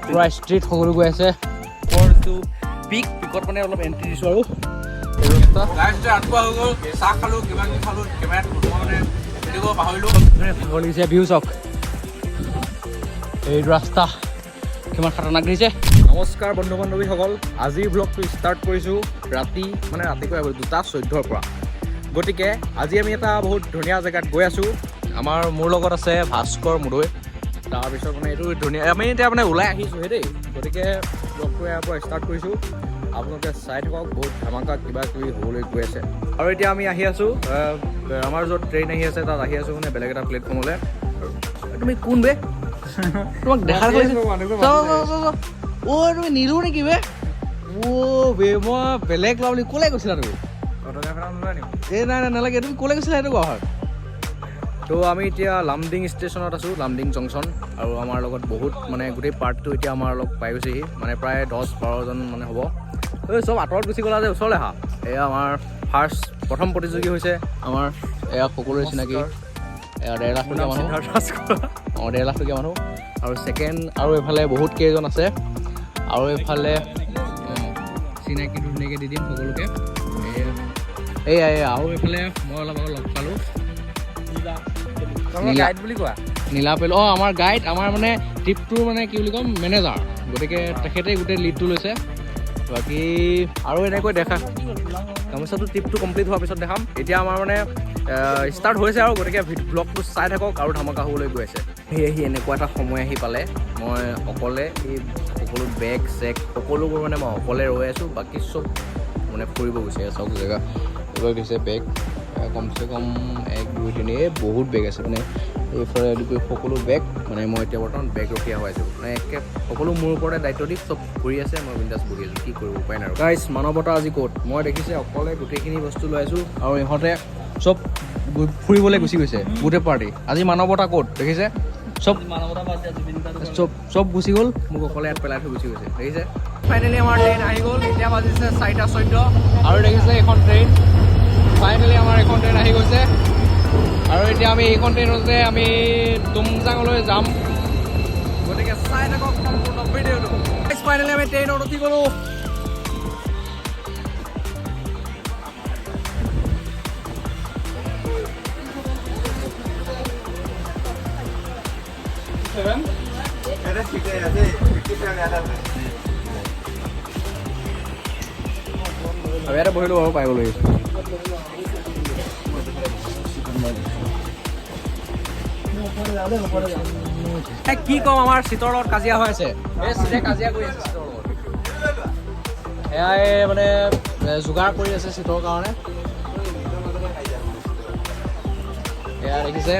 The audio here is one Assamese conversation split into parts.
পুৰা ষ্ট্ৰীট সকলো গৈ আছে পিকত মানে অলপ এণ্ট্ৰি দিছোঁ আৰু চাহ খালো কিবা কিবি খালো কেমেৰাত পাহৰিলো লাগিছে ভিউ চাওক এইটো ৰাস্তা কিমান খাতৰনাক দিছে। নমস্কাৰ বন্ধু বান্ধৱীসকল, আজিৰ ব্লগটো ষ্টাৰ্ট কৰিছোঁ ৰাতি মানে ৰাতিপুৱা 2:14 পৰা। গতিকে আজি আমি এটা বহুত ধুনীয়া জেগাত গৈ আছোঁ। মোৰ লগত আছে ভাস্কৰ মুদৈ। তাৰপিছত মানে এইটো ধুনীয়া আমি এতিয়া মানে ওলাই আহিছোঁহে দেই। গতিকে ব্লগটো ইয়াৰ পৰা ষ্টাৰ্ট কৰিছোঁ, আপোনালোকে চাই থাকক। বহুত ধামাকা কিবা কিবি হ'বলৈ গৈ আছে। আৰু এতিয়া আমি আহি আছোঁ আমাৰ য'ত ট্ৰেইন আহি আছে তাত আহি আছোঁ মানে বেলেগ এটা প্লেটফৰ্মলৈ। তুমি কোন বে? তোমাক দেখা তুমি নিলো নেকি বে? বে মই বেলেগ লোৱা বুলি ক'লে গৈছিলা তুমি? এই নাই নালাগে, তুমি ক'লে গৈছিলা সেইটো কোৱা হয়। তো আমি এতিয়া লামডিং ষ্টেচনত আছোঁ, লামডিং জংচন। আৰু আমাৰ লগত বহুত মানে গোটেই পাৰ্টটো এতিয়া আমাৰ লগ পাই গৈছেহি, মানে প্ৰায় 10-12জন মানে হ'ব। এই চব আঁতৰত গুচি গ'লা যে ওচৰলৈ আহা। এয়া আমাৰ প্ৰথম প্ৰতিযোগী হৈছে আমাৰ এয়া সকলোৰে চিনাকি 1.5 লাখ টকীয়া মানুহ। 1.5 লাখ টকীয়া মানুহ। আৰু ছেকেণ্ড আৰু এইফালে বহুত কেইজন আছে। আৰু এইফালে চিনাকি ধুনীয়াকৈ দি দিম সকলোকে। এয়া আৰু এইফালে মই অলপ আগত লগ পালোঁ গাইড বুলি কোৱা নীলাপেল। আমাৰ গাইড, আমাৰ মানে ট্ৰিপটোৰ মানে কি বুলি ক'ম মেনেজাৰ। গতিকে তেখেতে গোটেই লিডটো লৈছে। বাকী আৰু এনেকৈ দেখা গামোচাটো ট্ৰিপটো কমপ্লিট হোৱাৰ পিছত দেখাম। এতিয়া আমাৰ মানে ষ্টাৰ্ট হৈছে আৰু গতিকে ব্লগটো চাই থাকক আৰু ধামাকা হ'বলৈ গৈ আছে। আহি এনেকুৱা এটা সময় আহি পালে মই অকলে এই সকলো বেগ চেগ সকলোবোৰ মানে মই অকলে ৰৈ আছোঁ। বাকী চব মানে ফুৰিব গৈছে চব জেগা এইবিলাক দিছে বেগ কমচে কম 1, 2, 3 বহুত বেগ আছে মানে এইফালে সকলো বেগ মানে মই এতিয়া বৰ্তমান বেগ ৰখীয়া হৈ আছোঁ। মানে একে সকলো মোৰ ওপৰতে দায়িত্ব দি চব ঘূৰি আছে, মই বিন্দাছ বহি আছোঁ। কি কৰিব উপায় নাই আৰু। গাইজ মানৱতা আজি ক'ত? মই দেখিছে অকলে গোটেইখিনি বস্তু লৈ আছোঁ আৰু ইহঁতে চব ফুৰিবলৈ গুচি গৈছে গোটেই পাৰ্টি। আজি মানৱতা ক'ত দেখিছে? চব গুচি গ'ল, মোক অকলে ইয়াত পেলাই থৈ গুচি গৈছে দেখিছে। ফাইনেলি আমাৰ ট্ৰেইন আহি গ'ল। এতিয়া বাজিছে 4:14 আৰু দেখিছে এইখন ট্ৰেইন ফাইনেলি আমাৰ এখন ট্ৰেইন আহি গৈছে। আৰু এতিয়া আমি এইখন ট্ৰেইনতে আমি তুমজাঙলৈ যাম। গতিকে চাই থাকক সম্পূৰ্ণ ভিডিঅ'টো। ফাইনেলি আমি ট্ৰেইনত উঠি গ'লোঁ। ইয়াতে বহিলোঁ আৰু পাই গ'লোঁ। কি ক'ম, আমাৰ চিটৰ লগত কাজিয়া হৈ আছে। এই চিটে কাজিয়া কৰি আছে চিটৰ লগত। এয়াই মানে যোগাৰ কৰি আছে চিটৰ কাৰণে। এয়া দেখিছে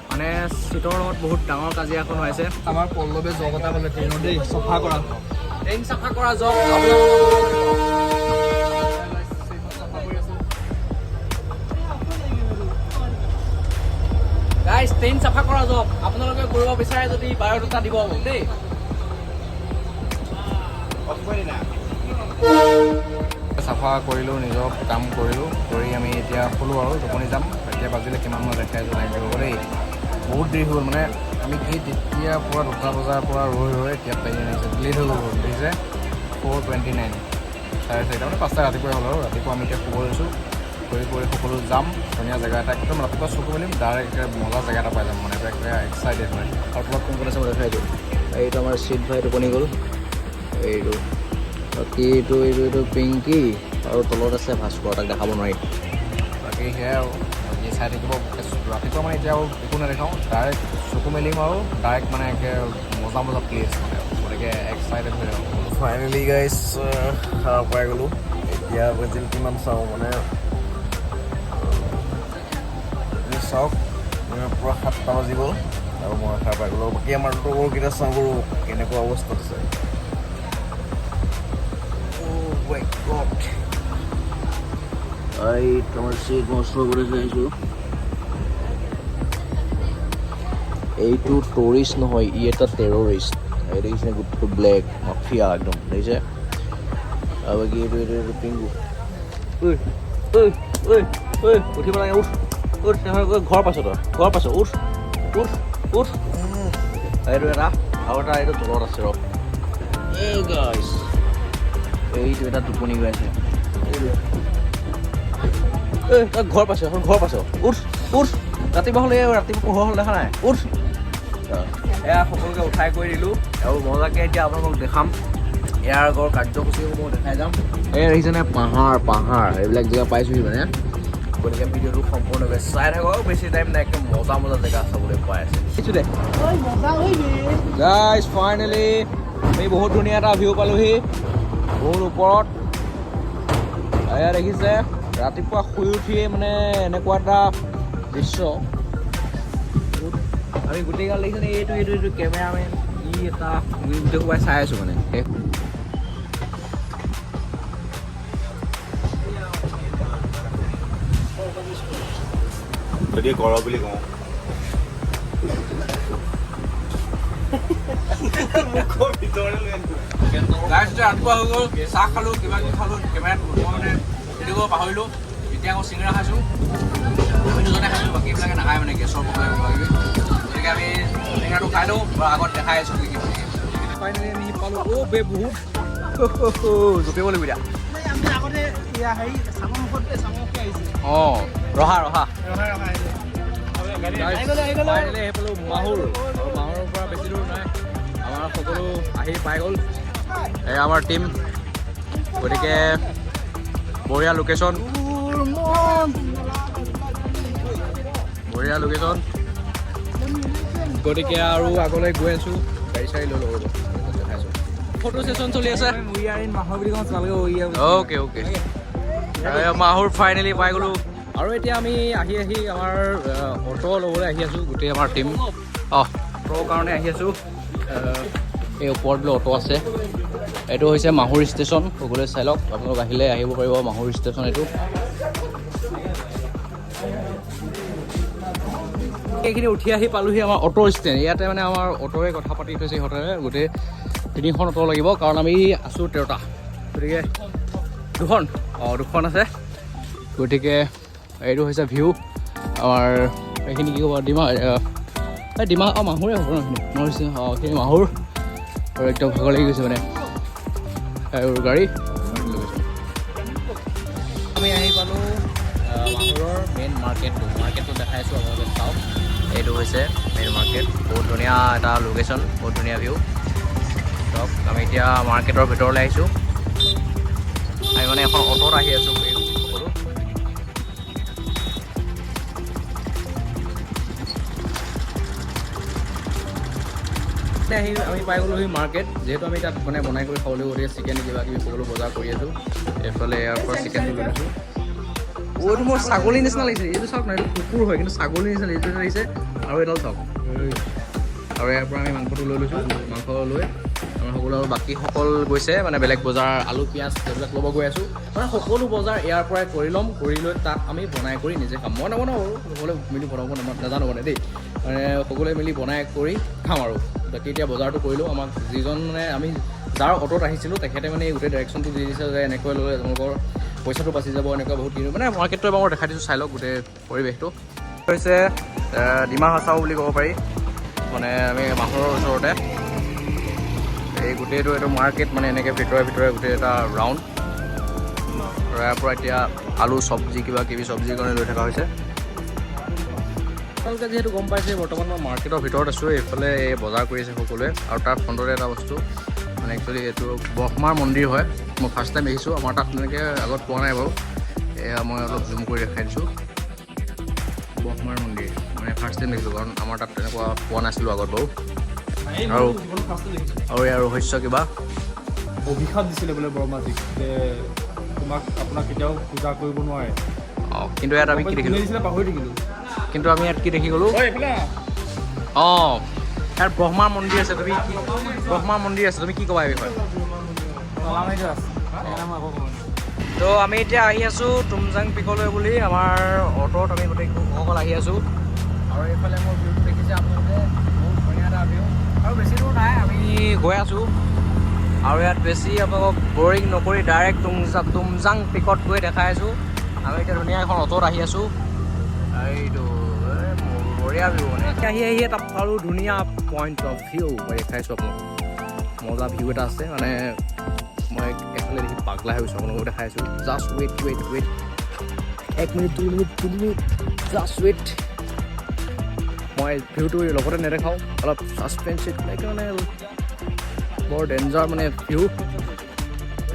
মানে চিটৰ লগত বহুত ডাঙৰ কাজিয়া এখন হৈ আছে। আমাৰ পল্লৱে জব এটা পালে ট্ৰেইনত দেই, চফা কৰা ট্ৰেইন চাফা কৰা জব। গাইজ ট্ৰেইন চাফা কৰা জব আপোনালোকে কৰিব বিচাৰে যদি বায়'ডাটা দিব দেই। চাফা কৰিলোঁ, নিজৰ কাম কৰিলোঁ, কৰি আমি এতিয়া শুলোঁ আৰু টোপনি যাম। এতিয়া বাজিলে কিমান মই দেখাই আছোঁ টাইম কৰিব দেই। বহুত দেৰি হ'ল মানে আমি কি তেতিয়া পুৰা 2টা বজাৰ পৰা ৰৈ এতিয়া ট্ৰেইন আহিছে। লেট হৈ গ'ল দেখিছে 4:29 4:30 মানে 5টা ৰাতিপুৱাই হ'ল আৰু ৰাতিপুৱা আমি এতিয়া শুব লৈছোঁ। কৰি সকলো যাম ধুনীয়া জেগা এটা একদম ৰাতিপুৱা চকু মেলিম ডাইৰেক্ট মজা জেগা এটা পাই যাম মানে এক্সাইটেড হয়। আৰু তোমাক কোন কোন আছে মই দেখাই দিওঁ। এইটো আমাৰ চিট ভাই টোপনি গ'ল। এইটো বাকী এইটো পিংকি আৰু তলত আছে ভাস্কৰ, তাক দেখাব নোৱাৰি। বাকী সেয়াই আৰু বাকী চাই থাকিব ৰাতিপুৱা মানে এতিয়া আৰু একো নেদেখাওঁ, ডাইৰেক্ট চকু মেলিম আৰু ডাইৰেক্ট মানে একে মজা প্লেচ মানে। গতিকে এক্সাইটেড হৈ যাওঁ। ফাইনেলি গাইজ সাৰ পাই গ'লোঁ। এতিয়া বাজিল কিমান চাওঁ মানে চাওক পুৰা 7টা বাজি গ'ল আৰু মই সাৰ পাই গ'লোঁ। বাকী আমাৰ লগৰকেইটা চাওঁ কৰোঁ কেনেকুৱা অৱস্থাত আছে। তোমাৰ চিট মস্ত কৰি আহিছোঁ। এইটো টুৰিষ্ট নহয়, ই এটা টেৰৰিষ্ট। এই দেখিছে গোটটো ব্লেক মাফিয়া একদম দেখিছে। আৰু বাকী এইটো পিংকু। উঠিব লাগে, উঠ ঘৰ পাছত উঠ উঠ এইটো এটা আৰু এটা এইটো তলত আছে ৰ এই গাইছ এইটো এটা টোপনি গৈ আছে তই ঘৰ পাইছ উঠ ৰাতিপুৱা হ'লে ৰাতিপুৱা পোহৰ হ'ল দেখা নাই উঠ এয়া সকলোকে উঠাই কৰি দিলোঁ আৰু মজাকৈ এতিয়া আপোনালোকক দেখাম ইয়াৰ আগৰ কাৰ্যসূচীসমূহ দেখাই যাম এই দেখিছেনে পাহাৰ এইবিলাক জেগা পাইছোঁহি মানে গতিকে ভিডিঅ'টো সম্পূৰ্ণকৈ চাই থাকক বেছি টাইম নাই একদম মজা জেগা চাবলৈ পাই আছে দেখিছোঁ দে গাইজ ফাইনেলি আমি বহুত ধুনীয়া এটা ভিউ পালোহি বহুত ওপৰত এয়া দেখিছে ৰাতিপুৱা শুই উঠিয়ে মানে এনেকুৱা এটা দৃশ্য আমি গোটেই গাল দেখিছেনে এইটো কেমেৰামেন ই এটা গোটেই সোপাই চাই আছোঁ মানে যদি কৰ বুলি কওঁ ৰাতিপুৱা হৈ গ'ল চাহ খালোঁ কিবা কিবি খালোঁ কেমেৰাত মই মানে ভিডিঅ' পাহৰিলোঁ এতিয়া আকৌ চিঙৰা খাইছোঁ আমি দুজনে খাইছোঁ বাকী এইবিলাকে নাখায় মানে গেছৰ প্ৰব্লেম কিবা কিবি গতিকে আমি চিঙৰাটো খাই দিওঁ আগত দেখাই আছোঁ কি ফাইনেলি আমি পালোঁ অ' বে বহুত জপিব লাগিব এতিয়া অঁ ৰহা ফাইনেলি আহি পালোঁ মাহুৰ আৰু মাহুৰৰ পৰা বেছি দূৰ নাই আমাৰ সকলো আহি পাই গ'ল এই আমাৰ টীম গতিকে বঢ়িয়া লোকেশ্যন গতিকে আৰু আগলৈ গৈ আছোঁ গাড়ী চাড়ী লৈ ল'ব দেখাইছোঁ ফটো ছেশ্যন চলি আছে অ'কে মাহুৰ ফাইনেলি পাই গ'লোঁ আৰু এতিয়া আমি আহি আমাৰ অটো ল'বলৈ আহি আছোঁ গোটেই আমাৰ টীম অটোৰ কাৰণে আহি আছোঁ এই ওপৰত বোলে অটো আছে এইটো হৈছে মাহুৰ ষ্টেচন সকলোৱে চাই লওক আপোনালোক আহিলে আহিব পাৰিব মাহুৰ ষ্টেচন এইটো এইখিনি উঠি আহি পালোহি আমাৰ অটো ষ্টেণ্ড ইয়াতে মানে আমাৰ অটোৱে কথা পাতি থৈছে সিহঁতে গোটেই 3খন অটো লাগিব কাৰণ আমি আছোঁ 13টা গতিকে দুখন আছে গতিকে এইটো হৈছে ভিউ আমাৰ এইখিনি কি ক'ব ডিমা মাহুৰে হ'ব নহখিনি সেইখিনি মাহুৰ আৰু একদম ভাগৰ লাগি গৈছে মানে আৰু গাড়ী আমি আহি পালোঁ মাহুৰৰ মেইন মাৰ্কেটটো দেখাই আছোঁ আপোনালোকে চাওক এইটো হৈছে মেইন মাৰ্কেট বহুত ধুনীয়া এটা লোকেশ্যন বহুত ধুনীয়া ভিউ চাওক আমি এতিয়া মাৰ্কেটৰ ভিতৰলৈ আহিছোঁ আমি মানে এখন অটোত আহি আছোঁ সকলো আমি পাই গ'লোঁ মাৰ্কেট যিহেতু আমি তাত মানে বনাই কৰি খাবলৈ গতিকে চিকেন কিবা কিবি সকলো বজাৰ কৰি আছোঁ এইফালে ইয়াৰ পৰা চিকেনটো লৈ আছোঁ এইটো মোৰ ছাগলী নিচিনা লাগিছে এইটো চাওক না এইটো কুকুৰ হয় কিন্তু ছাগলী নিচিনা এইটো লাগিছে আৰু এডাল চাওক আৰু ইয়াৰ পৰা আমি মাংসটো লৈ লৈছোঁ মাংস লৈ আমাৰ সকলো আৰু বাকীসকল গৈছে মানে বেলেগ বজাৰ আলু পিঁয়াজ সেইবিলাক ল'ব গৈ আছোঁ মানে সকলো বজাৰ ইয়াৰ পৰাই কৰি ল'ম কৰি লৈ তাত আমি বনাই কৰি নিজে খাম মই নবনাওঁ আৰু সকলোৱে মিলি বনাব নাজানো মানে দেই মানে সকলোৱে মিলি বনাই কৰি খাম আৰু বাকী এতিয়া বজাৰটো কৰিলোঁ আমাক যিজন মানে আমি যাৰ অটোত আহিছিলোঁ তেখেতে মানে এই গোটেই ডাইৰেকশ্যনটো দি দিছে যে এনেকৈ ল'লে তেওঁলোকৰ পইচাটো বাচি যাব এনেকুৱা বহুত কিনো মানে মাৰ্কেটটো এবাৰ মই দেখাই দিছোঁ চাই লওক গোটেই পৰিৱেশটো হৈছে ডিমা হাছাও বুলি ক'ব পাৰি মানে আমি মাহুৰৰ ওচৰতে এই গোটেইটো এইটো মাৰ্কেট মানে এনেকৈ ভিতৰে গোটেই এটা ৰাউণ্ড ইয়াৰ পৰা এতিয়া আলু চব্জি কিবা কিবি চব্জিৰ কাৰণে লৈ থকা হৈছে আপোনালোকে যিহেতু গম পাইছে বৰ্তমান মই মাৰ্কেটৰ ভিতৰত আছোঁ এইফালে এই বজাৰ কৰি আছে সকলোৱে আৰু তাৰ ফ্ৰণ্টতে এটা বস্তু মানে একচুৱেলি এইটো ব্ৰহ্মাৰ মন্দিৰ হয় মই ফাৰ্ষ্ট টাইম দেখিছোঁ আমাৰ তাত তেনেকৈ আগত পোৱা নাই বাৰু এয়া মই অলপ জুম কৰি দেখাই দিছোঁ ব্ৰহ্মাৰ মন্দিৰ মানে ফাৰ্ষ্ট টাইম দেখিছোঁ কাৰণ আমাৰ তাত তেনেকুৱা পোৱা নাছিলোঁ আগত বাৰু আৰু ইয়াৰ ৰহস্য কিবা অভিশাপ দিছিলে বোলে ব্ৰহ্মাজীক যে আপোনাক কেতিয়াও পূজা কৰিব নোৱাৰে কিন্তু ইয়াত আমি কি দেখিলোঁ পাহৰি থাকিলোঁ কিন্তু আমি ইয়াত কি দেখি গ'লোঁ ইয়াত ব্ৰহ্মাৰ মন্দিৰ আছে তুমি কি ক'বা এই বিষয়ে তো আমি এতিয়া আহি আছোঁ তুমজাং পিকলৈ বুলি আমাৰ অটোত আমি গোটেইসকল আহি আছোঁ আৰু এইফালে মোৰ ভিউটো দেখিছে আপোনালোকে বহুত ধুনীয়া এটা ভিউ আৰু বেছি দূৰ নাই আমি গৈ আছোঁ আৰু ইয়াত বেছি আপোনালোকক বৰিং নকৰি ডাইৰেক্ট তুমজাং পিকত গৈ দেখাই আছোঁ আমি এতিয়া ধুনীয়া এখন অটোত আহি আছোঁ এইটো বঢ়িয়া ভিউ মানে আহি এটা আৰু ধুনীয়া পইণ্ট অফ ভিউ মই দেখাইছোঁ আপোনালোকক মজা ভিউ এটা আছে মানে মই এফালে দেখি পাগলা হৈ গৈছোঁ আপোনালোকক দেখাইছোঁ just wait 1 minute 2 minute just wait মই ভিউটো লগতে নেদেখাওঁ অলপ ছাছপেঞ্চিভ মানে বৰ ডেঞ্জাৰ মানে ভিউ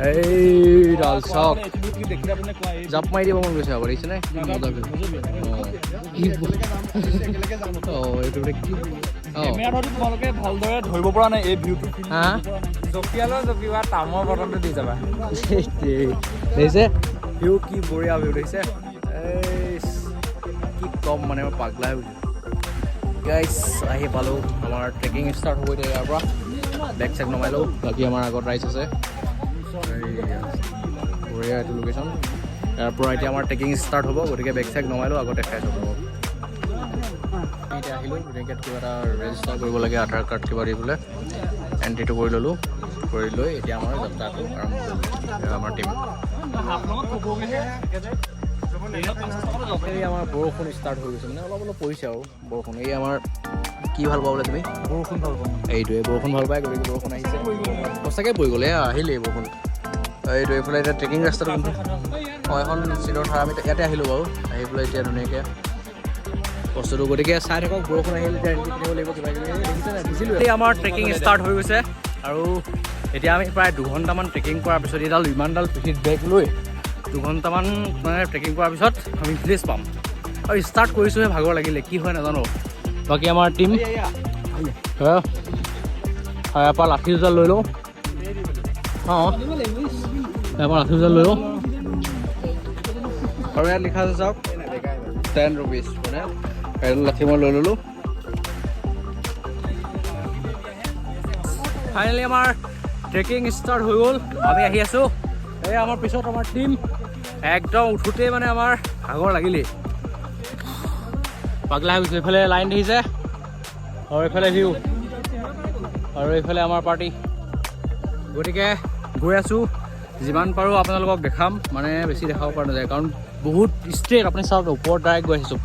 এইডাল চাওক জাপ মাৰি দিব মন গৈছে আকৌ দেখিছেনে মজা ভিউ তোমালোকে ভালদৰে ধৰিব পৰা নাই এই ভিউটো জঁপিওৱা তামৰ বটলটো দি যাবা দেখিছে ভিউ কি বঢ়িয়া ভিউ দেখিছে কি কম মানে মই পাগলা হৈ গৈছোঁ গাইজ আহি পালোঁ আমাৰ ট্ৰেকিং ষ্টাৰ্ট হ'ব এতিয়া ইয়াৰ পৰা বেগ চেক নমাই লওঁ বাকী আমাৰ আগত ৰাইজ আছে বঢ়িয়া এইটো লোকেশ্যন ইয়াৰ পৰা এতিয়া আমাৰ ট্ৰেকিং ষ্টাৰ্ট হ'ব গতিকে বেগ চেক নমাই লওঁ আগত দেখাই আছোঁ এতিয়া আহিলোঁ গতিকে কিবা এটা ৰেজিষ্টাৰ কৰিব লাগে আধাৰ কাৰ্ড কিবা দি পেলাই এণ্ট্ৰিটো কৰি ল'লোঁ কৰি লৈ এতিয়া আমাৰ যাত্ৰাটো আৰম্ভ কৰিলোঁ আমাৰ টীম এই আমাৰ বৰষুণ ষ্টাৰ্ট হৈ গৈছে মানে অলপ পৰিছে আৰু বৰষুণ এই আমাৰ কি ভাল পাওঁ বোলে তুমি বৰষুণ ভাল পাওঁ এইটোৱে বৰষুণ ভাল পায় গতিকে বৰষুণ আহিছে সঁচাকৈ পৰি গ'লে আহিলেই বৰষুণ এইটো এইফালে এতিয়া ট্ৰেকিং ৰাস্তাটো কিন্তু অঁ এখন চিলৰ ঠাই আমি ইয়াতে আহিলোঁ বাৰু আহি পেলাই এতিয়া ধুনীয়াকৈ বস্তুটো গতিকে চাই থাকক বৰষুণ আহিলে এতিয়া এণ্ট্ৰি কৰিব লাগিব কিবা কিবি দেখিছিলোঁ এতিয়া আমাৰ ট্ৰেকিং ষ্টাৰ্ট হৈ গৈছে আৰু এতিয়া আমি প্ৰায় 2 ঘণ্টামান ট্ৰেকিং কৰাৰ পিছত এইডাল ইমানডাল পিঠিত বেগ লৈ 2 ঘণ্টামান মানে ট্ৰেকিং কৰাৰ পিছত আমি ভিলেজ পাম আৰু ষ্টাৰ্ট কৰিছোঁহে ভাগৰ লাগিলে কি হয় নাজানো বাকী আমাৰ টীম ইয়াৰ পৰা লাঠি দুডাল লৈ লওঁ অঁ ইয়াৰ পৰা লাঠি দুডাল লৈ লওঁ আৰু ইয়াত লিখা আছে চাওক 10 rupees মানে এডাল লাঠি মই লৈ ল'লোঁ ফাইনেলি আমাৰ ট্ৰেকিং ষ্টাৰ্ট হৈ গ'ল আমি আহি আছোঁ এই আমাৰ পিছত আমাৰ টীম একদম উঠোঁতেই মানে আমাৰ ভাগৰ লাগিলেই পাগলা হৈ গৈছে এইফালে লাইন দেখিছে আৰু এইফালে ভিউ আৰু এইফালে আমাৰ পাৰ্টি গতিকে গৈ আছোঁ যিমান পাৰোঁ আপোনালোকক দেখাম মানে বেছি দেখাব পৰা নাযায় কাৰণ বহুত ষ্ট্ৰেইট আপুনি চাওক ওপৰত ডাইৰেক্ট গৈ আহিছোঁ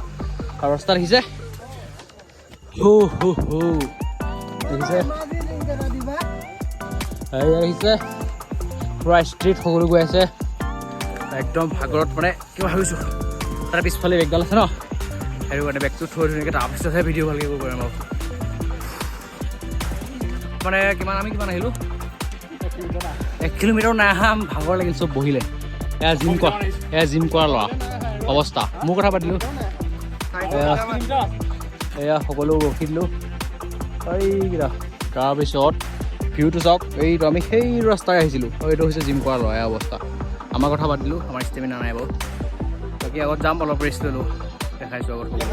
আৰু ৰাস্তা দেখিছে দেখিছে আহিছে পূৰা ষ্ট্ৰেইট সকলো গৈ আছে একদম ভাগৰত মানে কিবা ভাবিছোঁ তাৰ পিছফালে বেগডাল আছে ন সেইটো কাৰণে বেগটো থৈ ধুনীয়াকৈ তাৰপিছতহে ভিডিঅ' ভালকৈ কৰিব পাৰিম আৰু মানে কিমান আহিলোঁ 1 কিলোমিটাৰ নাই অহা ভাগৰ লাগিল চব বহিলে এয়া জিম কৰা ল'ৰা অৱস্থা মোৰ কথা পাতিলোঁ এয়া সকলো ৰখি দিলোঁ এইকেইটা তাৰপিছত ভিউটো চাওক এইটো আমি সেই ৰাস্তাৰে আহিছিলোঁ আৰু এইটো হৈছে জিম কৰা ল'ৰা এয়া অৱস্থা আমাৰ কথা পাতিলোঁ আমাৰ ষ্টেমিনা নাই বাৰু বাকী আগত যাম অলপ ৰেষ্ট ল'লোঁ দেখাইছোঁ আগত সকলো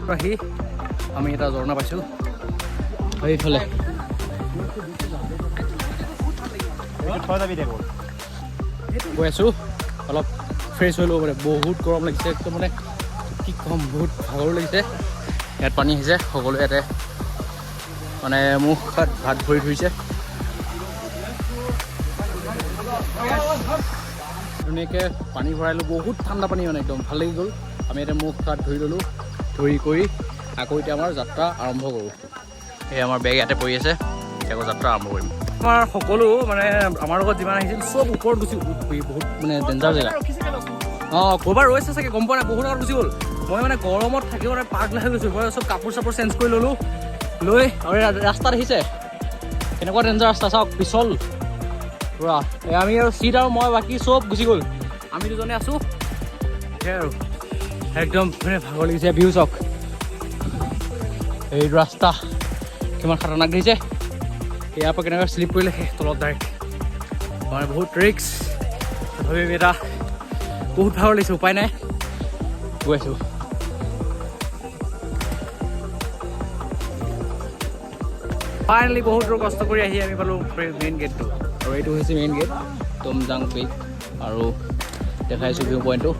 তো আহি আমি এটা ঝৰ্ণা পাইছোঁ এইফালে গৈ আছোঁ অলপ ফ্ৰেছ হৈ ল'ব মানে বহুত গৰম লাগিছে একদম মানে কি ক'ম বহুত ভাগৰো লাগিছে ইয়াত পানী আহিছে সকলো ইয়াতে মানে মুখ ভাত ভৰি ধুইছে ধুনীয়াকৈ পানী ভৰাইলোঁ বহুত ঠাণ্ডা পানী মানে একদম ভাল লাগি গ'ল আমি এতিয়া মুখ হাত ধুই ল'লোঁ ধুই কৰি আকৌ এতিয়া আমাৰ যাত্ৰা আৰম্ভ কৰোঁ এই আমাৰ বেগ ইয়াতে পৰি আছে আকৌ যাত্ৰা আৰম্ভ কৰিম আমাৰ সকলো মানে আমাৰ লগত যিমান আহিছিল চব ওপৰত গুচি বহুত মানে ডেঞ্জাৰ জেগা অঁ ক'ৰবাত ৰৈছে চাগে গম পোৱা নাই বহুত আগত গুচি গ'ল মই মানে গৰমত থাকিব মানে পাগলা হৈ গৈছোঁ মই চব কাপোৰ চাপোৰ চেঞ্জ কৰি ল'লোঁ লৈ আৰু ৰাস্তা দেখিছে কেনেকুৱা ডেঞ্জাৰ ৰাস্তা চাওক পিছল পূৰা আমি আৰু চিট আৰু মই বাকী চব গুচি গ'ল আমি দুজনে আছোঁ সেয়াই আৰু একদম মানে ভাগৰ লাগিছে ভিউ চাওক এই ৰাস্তা কিমান খাতৰনাক দেখিছে ইয়াৰ পৰা কেনেকৈ শ্লিপ কৰিলে সেই তলত ডাইৰেক্ট মানে বহুত ৰিক্স তথাপি এটা বহুত ভাগৰ লাগিছে উপায় নাই গৈ আছোঁ ফাইনেলি বহুত দূৰ কষ্ট কৰি আহি আমি পালোঁ মেইন গেটটো আৰু এইটো হৈছে মেইন গেট তুমজাং পিক আৰু দেখাইছোঁ ভিউ পইণ্টটো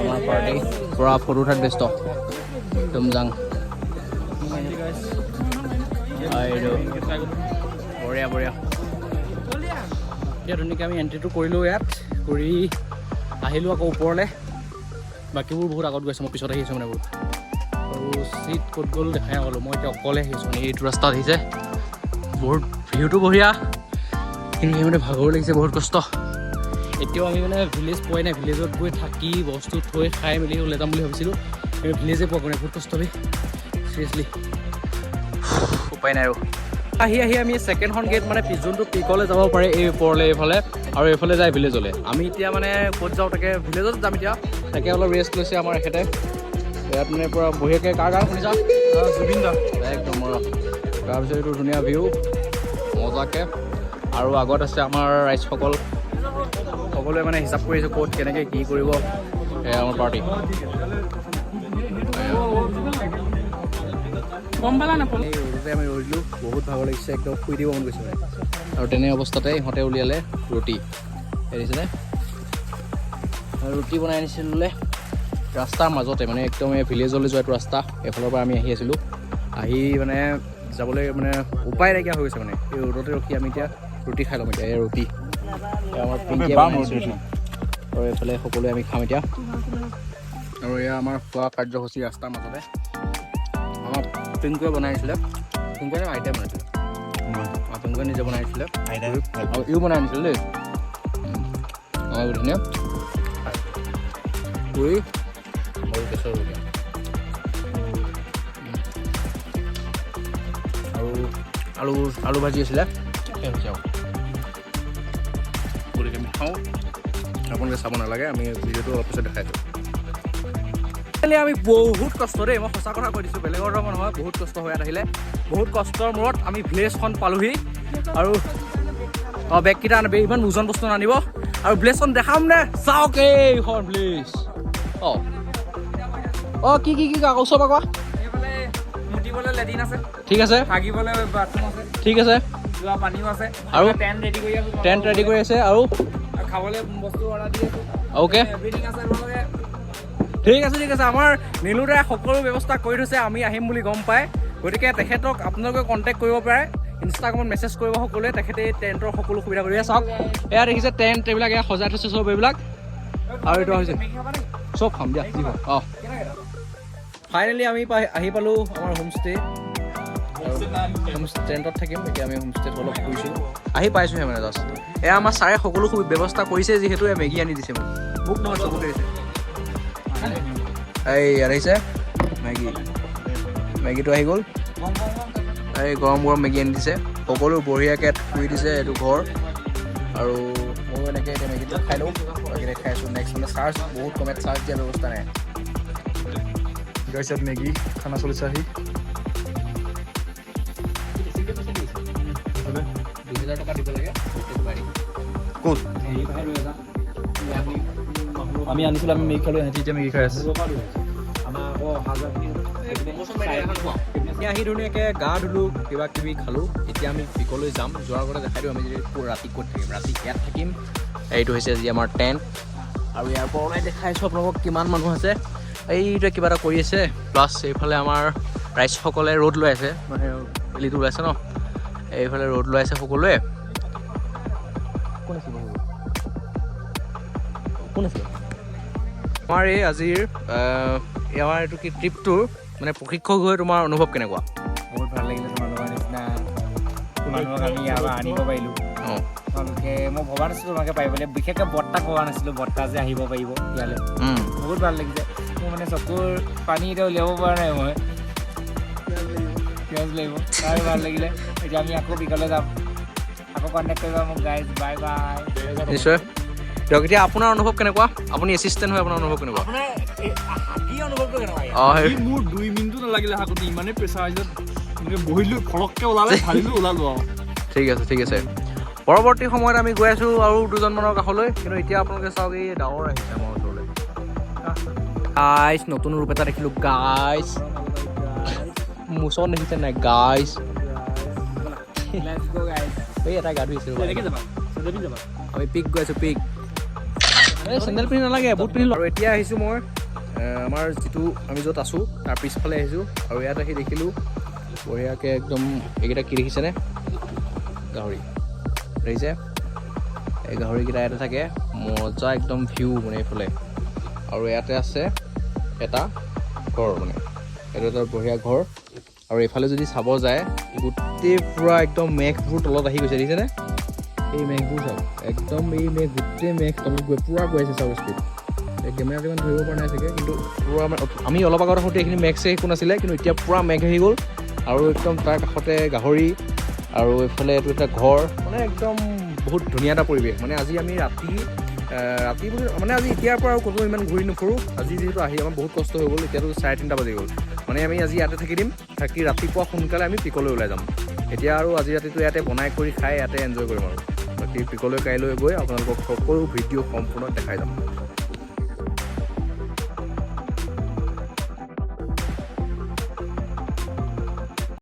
আমাৰ পাৰ্টি পূৰা ফটো উঠাত ব্যস্ত তুমজাং বঢ়িয়া এতিয়া ধুনীয়াকৈ আমি এণ্ট্ৰিটো কৰিলোঁ ইয়াত কৰি আহিলোঁ আকৌ ওপৰলৈ বাকীবোৰ বহুত আগত গৈছে মই পিছত আহিছোঁ মানে বহুত আৰু চিট ক'ত গ'ল দেখাই নাপালোঁ মই এতিয়া অকলে আহিছোঁ মানে এইটো ৰাস্তাত আহিছে বহুত ভিউটো বঢ়িয়া কিন্তু সেই মানে ভাগৰ লাগিছে বহুত কষ্ট এতিয়াও আমি মানে ভিলেজ পোৱাই নাই ভিলেজত গৈ থাকি বস্তু থৈ খাই মেলি ওলাই যাম বুলি ভাবিছিলোঁ কিন্তু ভিলেজে পোৱা নাই বহুত কষ্ট চিৰিয়াছলি উপায় নাই আৰু আহি আমি ছেকেণ্ডখন গেট মানে যোনটো পিকলৈ যাব পাৰে এই ওপৰলৈ এইফালে আৰু এইফালে যায় ভিলেজলৈ আমি এতিয়া মানে ক'ত যাওঁ তাকে ভিলেজত যাম এতিয়া তাকে অলপ ৰেষ্ট লৈছে আমাৰ এখেতে ইয়াত মানে পূৰা বঢ়িয়াকৈ কাৰ গান শুনিছা জুবিন দা একদম তাৰপিছত এইটো ধুনীয়া ভিউ মজাকৈ আৰু আগত আছে আমাৰ ৰাইজসকল সকলোৱে মানে হিচাপ কৰি আছোঁ ক'ত কেনেকৈ কি কৰিব এয়া আমাৰ পাৰ্টি গম পালা নাপালে এই ৰ'দতে আমি ৰৈছিলোঁ বহুত ভাগৰ লাগিছে একদম শুই দিব মন গৈছে আৰু তেনে অৱস্থাতে ইহঁতে উলিয়ালে ৰুটি এৰিছেনে ৰুটি বনাই আনিছিলে ৰাস্তাৰ মাজতে মানে একদম এই ভিলেজলৈ যোৱাটো ৰাস্তা এইফালৰ পৰা আমি আহি আছিলোঁ আহি মানে যাবলৈ মানে উপায় নাইকিয়া হৈ গৈছে মানে এই ৰ'দতে ৰখি আমি এতিয়া ৰুটি খাই ল'ম এতিয়া এই ৰুটি আমাৰ পিংকিয়ে বনাইছোঁ আৰু এইফালে সকলোৱে আমি খাম এতিয়া আৰু এয়া আমাৰ খোৱা কাৰ্যসূচী ৰাস্তাৰ মাজতে আমাৰ পিংকুৱে বনাইছিলে পিংকুৱে আইতাই বনাইছিলে পিংকুৱে নিজে বনাইছিলে আৰু ইও বনাই আনিছিলে দেই আমাৰ ধুনীয়া পুৰি আৰু গেছৰ ৰুটি আৰু আলু ভাজি আছিলে সেই হৈছে আৰু গতিকে আমি খাওঁ আপোনালোকে চাব নালাগে আমি ভিডিঅ'টো অলপ পিছত দেখাইছোঁ আমি বহুত কষ্ট দেই মই সঁচা কথা কৈ দিছোঁ বেলেগৰ ধৰ্ম নহয় বহুত কষ্ট হৈ ইয়াত আহিলে বহুত কষ্টৰ মূৰত আমি ভিলেজখন পালোহি আৰু বেগকেইটা আনিব ইমান ওজন বস্তু নানিব আৰু ভিলেজখন দেখাম নে চাওক এইখন ভিলেজ কি ওচৰ পৰা মুতিবলৈ লেট্ৰিন আছে ঠিক আছে হাগিবলৈ বাথৰুম আছে ঠিক আছে যোৱা পানীও আছে আৰু টেণ্ট ৰেডি কৰি আছোঁ টেণ্ট ৰেডি কৰি আছে আৰু খাবলৈ বস্তু অৰ্ডাৰ দি আছোঁ অ'কে এভৰিথিং আছে তোমালোকে ঠিক আছে আমাৰ নীলুদাই সকলো ব্যৱস্থা কৰি থৈছে আমি আহিম বুলি গম পায় গতিকে তেখেতক আপোনালোকে কণ্টেক্ট কৰিব পাৰে ইনষ্টাগ্ৰামত মেছেজ কৰিব সকলোৱে তেখেতে টেণ্টৰ সকলো সুবিধা কৰি চাওক এয়া দেখিছে টেণ্ট এইবিলাক এয়া সজাই থৈছে চব এইবিলাক আৰু এইটো হৈছে চব খাম দিয়া যি হয় ফাইনেলি আমি আহি পালোঁ আমাৰ হোমষ্টে টেণ্টত থাকিম এতিয়া আমি হোমষ্টেত অলপ ফুৰিছোঁ আহি পাইছোঁহে মানে জাষ্ট এয়া আমাৰ ছাৰে সকলো ব্যৱস্থা কৰিছে যিহেতু মেগী আনি দিছে মোক নহয় চবকে দিছে এই ইয়াত আহিছে মেগীটো আহি গ'ল এই গৰম মেগী আনি দিছে সকলো বঢ়িয়াকৈ শুই দিছে এইটো ঘৰ আৰু ময়ো এনেকৈ এতিয়া মেগীটো খাই লওঁ বাকীতে খাই আছোঁ নেক্সট মানে চাৰ্জ বহুত কমে চাৰ্জ দিয়া ব্যৱস্থা নাই গাইছে মেগী খানা চলিছে আহি 2000 টকা দিব লাগে ক'ত আমি আনিছিলোঁ আমি মেগী খালোঁ সিহঁতি এতিয়া মেগী খাই আছে আহি ধুনীয়াকৈ গা ধুলোঁ কিবা কিবি খালোঁ এতিয়া আমি পিকলৈ যাম যোৱাৰ আগতে দেখাই দিওঁ আমি যদি ৰাতি ক'ত থাকিম ৰাতি ইয়াত থাকিম এইটো হৈছে আজি আমাৰ টেণ্ট আৰু ইয়াৰ পৰা ওলাই দেখাইছোঁ আপোনালোকক কিমান মানুহ আছে এইটোৱে কিবা এটা কৰি আছে প্লাছ এইফালে আমাৰ ৰাইজসকলে ৰ'দ লৈ আছে মানে বেলিটো ওলাইছে ন এইফালে ৰ'দ লৈ আছে সকলোৱে কোন আছে আমাৰ এই আজিৰ আমাৰ এইটো কি ট্ৰিপটোৰ মানে প্ৰশিক্ষক হৈ তোমাৰ অনুভৱ কেনেকুৱা বহুত ভাল লাগিলে তোমালোকৰ নিচিনা মানুহক আমি ইয়াৰ পৰা আনিব পাৰিলোঁ তোমালোকে মই ভবা নাছিলোঁ তোমালোকে পাৰিবলৈ বিশেষকৈ বৰ্তাক ভবা নাছিলোঁ বৰ্তা যে আহিব পাৰিব ইয়ালৈ বহুত ভাল লাগিছে মোৰ মানে চকুৰ পানী এতিয়া উলিয়াব পৰা নাই মই পিঁয়াজ লাগিব তাই ভাল লাগিলে এতিয়া আমি আকৌ বিকলৈ যাম আকৌ কণ্টেক্ট কৰিবা মোক গাইজ বাই বাই নিশ্চয় দিয়ক এতিয়া আপোনাৰ অনুভৱ কেনেকুৱা আপুনি এছিষ্টেণ্ট হৈ আপোনাৰ অনুভৱ কেনেকুৱা মোৰ 2 মিনিটো নালাগিলে হাতত ইমানেই প্ৰেছাৰ আহিছে বহিলোঁ ফলককৈ ওলালে ঢালিলোঁ ওলালোঁ আৰু ঠিক আছে পৰৱৰ্তী সময়ত আমি গৈ আছোঁ আৰু 2জনমানৰ কাষলৈ কিন্তু এতিয়া আপোনালোকে চাওক এই ডাঙৰ আহিছে আমাৰ ওচৰলৈ গাইজ নতুন ৰূপ এটা দেখিলোঁ গাইজ মোচন দেখিছে নাই গাইজ এই এটা গা ধুইছে আমি পিক গৈ আছোঁ পিক এই চেণ্ডেল পিন্ধি নালাগে বুট পিন্ধিলোঁ আৰু এতিয়া আহিছোঁ মই আমাৰ যিটো আমি য'ত আছোঁ তাৰ পিছফালে আহিছোঁ আৰু ইয়াত আহি দেখিলোঁ বঢ়িয়াকৈ একদম এইকেইটা কি দেখিছেনে গাহৰি দেখিছে এই গাহৰিকেইটা ইয়াতে থাকে মজা একদম ভিউ মানে এইফালে আৰু ইয়াতে আছে এটা ঘৰ মানে এইটো এটা বঢ়িয়া ঘৰ আৰু এইফালে যদি চাব যায় গোটেই পূৰা একদম মেঘবোৰ তলত আহি গৈছে দেখিছেনে এই মেঘবোৰ চাওক একদম এই মেঘ গোটেই মেঘ তলত গৈ পূৰা গৈ আছে চাওক স্পীড এই কেমেৰাটো ইমান ধৰিব পৰা নাই চাগে কিন্তু পূৰা আমি অলপ আগত আহোঁতে এইখিনি মেঘ চেঘ একো নাছিলে কিন্তু এতিয়া পূৰা মেঘ আহি গ'ল আৰু একদম তাৰ কাষতে গাহৰি আৰু এইফালে এইটো এটা ঘৰ মানে একদম বহুত ধুনীয়া এটা পৰিৱেশ মানে আজি আমি ৰাতি বুলি মানে আজি এতিয়াৰ পৰা আৰু ক'তো ইমান ঘূৰি নুফুৰোঁ আজি যিহেতু আহি আমাৰ বহুত কষ্ট হৈ গ'ল এতিয়াতো 3:30 বাজি গ'ল মানে আমি আজি ইয়াতে থাকি দিম থাকি ৰাতিপুৱা সোনকালে আমি পিকলৈ ওলাই যাম এতিয়া আৰু আজি ৰাতিটো ইয়াতে বনাই কৰি খাই ইয়াতে এনজয় কৰিম আৰু বাকী পিকলৈ কাইলৈ গৈ আপোনালোকক সকলো ভিডিঅ' সম্পূৰ্ণ দেখাই যাম